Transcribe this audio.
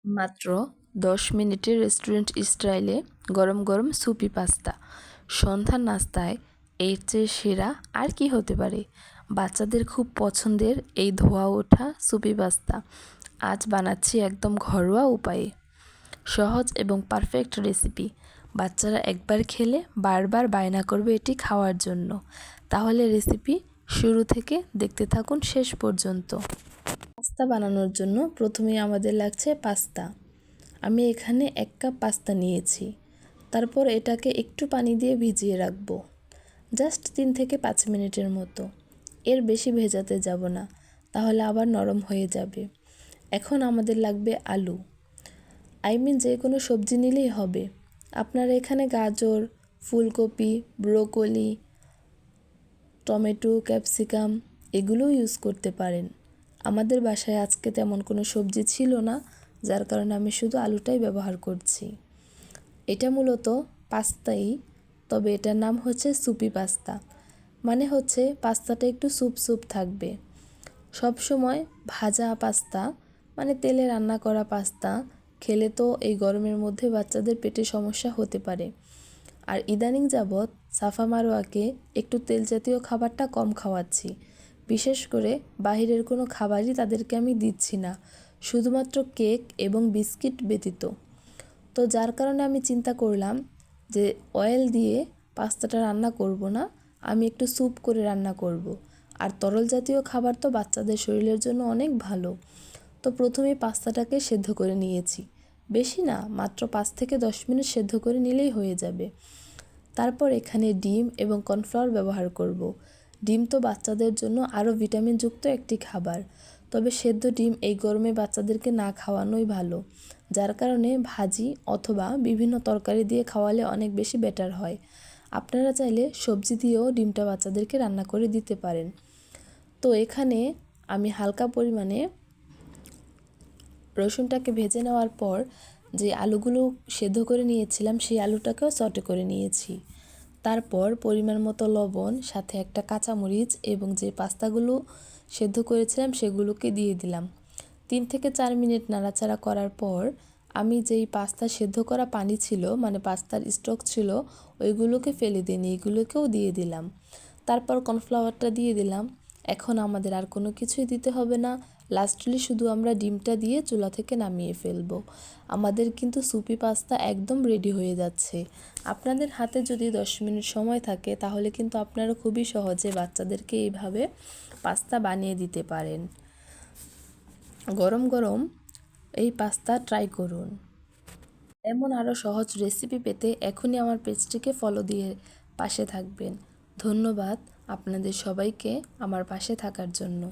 মাত্র 10 মিনিটের রেস্টুরেন্ট স্টাইলে গরম গরম সুপি পাস্তা। সন্ধ্যার নাস্তায় এর চেয়ে সেরা আর কি হতে পারে। বাচ্চাদের খুব পছন্দের এই ধোয়া ওঠা সুপি পাস্তা আজ বানাচ্ছি একদম ঘরোয়া উপায়ে। সহজ এবং পারফেক্ট রেসিপি। বাচ্চারা একবার খেলে বারবার বায়না করবে এটি খাওয়ার জন্য। তাহলে রেসিপি শুরু থেকে দেখতে থাকুন শেষ পর্যন্ত। পাস্তা বানানোর জন্য প্রথমেই আমাদের লাগছে পাস্তা। আমি এখানে 1 কাপ পাস্তা নিয়েছি। তারপর এটাকে একটু পানি দিয়ে ভিজিয়ে রাখবো, জাস্ট 3 থেকে 5 মিনিটের মতো। এর বেশি ভেজাতে যাব না, তাহলে আবার নরম হয়ে যাবে। এখন আমাদের লাগবে আলু, যে কোনো সবজি নিলেই হবে। আপনারা এখানে গাজর, ফুলকপি, ব্রোকলি, টমেটো, ক্যাপসিকাম এগুলোও ইউজ করতে পারেন। আমাদের বাসায় আজকে তেমন কোনো সবজি ছিল না, যার কারণে আমি শুধু আলুটাই ব্যবহার করছি। এটা মূলত পাস্তাই, তবে এটার নাম হচ্ছে সুপি পাস্তা। মানে হচ্ছে পাস্তাটা একটু স্যুপ স্যুপ থাকবে। সব সময় ভাজা পাস্তা মানে তেলে রান্না করা পাস্তা খেলে তো এই গরমের মধ্যে বাচ্চাদের পেটে সমস্যা হতে পারে। আর ইদানিং যাবৎ সাফা মারোয়াকে একটু তেল জাতীয় খাবারটা কম খাওয়াচ্ছি। বিশেষ করে বাহিরের কোনো খাবারই তাদেরকে আমি দিচ্ছি না, শুধুমাত্র কেক এবং বিস্কিট ব্যতীত। তো যার কারণে আমি চিন্তা করলাম যে অয়েল দিয়ে পাস্তাটা রান্না করব না, আমি একটু স্যুপ করে রান্না করব। আর তরল জাতীয় খাবার তো বাচ্চাদের শরীরের জন্য অনেক ভালো। তো প্রথমে পাস্তাটাকে সেদ্ধ করে নিয়েছি, বেশি না, মাত্র 5 থেকে 10 মিনিট সেদ্ধ করে নিলেই হয়ে যাবে। তারপর এখানে ডিম এবং কর্নফ্লাওয়ার ব্যবহার করব। ডিম তো বাচ্চাদের জন্য আরও ভিটামিনযুক্ত একটি খাবার, তবে সেদ্ধ ডিম এই গরমে বাচ্চাদেরকে না খাওয়ানোই ভালো। যার কারণে ভাজি অথবা বিভিন্ন তরকারি দিয়ে খাওয়ালে অনেক বেশি বেটার হয়। আপনারা চাইলে সবজি দিয়েও ডিমটা বাচ্চাদেরকে রান্না করে দিতে পারেন। তো এখানে আমি হালকা পরিমাণে রসুনটাকে ভেজে নেওয়ার পর যে আলুগুলো সেদ্ধ করে নিয়েছিলাম সেই আলুটাকেও সটে করে নিয়েছি। তারপর পরিমাণ মতো লবণ, সাথে একটা কাঁচামরিচ এবং যে পাস্তাগুলো সেদ্ধ করেছিলাম সেগুলোকে দিয়ে দিলাম। 3 থেকে 4 মিনিট নাড়াচাড়া করার পর আমি যেই পাস্তা সেদ্ধ করা পানি ছিল, মানে পাস্তার স্টক ছিল, ওইগুলোকে ফেলে দিইনি, এগুলোকেও দিয়ে দিলাম। তারপর কর্নফ্লাওয়ারটা দিয়ে দিলাম। এখন আমাদের আর কোনো কিছুই দিতে হবে না, লাস্টলি শুধু আমরা ডিমটা দিয়ে চুলা থেকে নামিয়ে ফেলবো। আমাদের কিন্তু সুপি পাস্তা একদম রেডি হয়ে যাচ্ছে। আপনাদের হাতে যদি 10 মিনিট সময় থাকে তাহলে কিন্তু আপনারা খুবই সহজে বাচ্চাদেরকে এইভাবে পাস্তা বানিয়ে দিতে পারেন। গরম গরম এই পাস্তা ট্রাই করুন। এমন আরও সহজ রেসিপি পেতে এখনই আমার পেজটিকে ফলো দিয়ে পাশে থাকবেন। ধন্যবাদ আপনাদের সবাইকে আমার পাশে থাকার জন্য।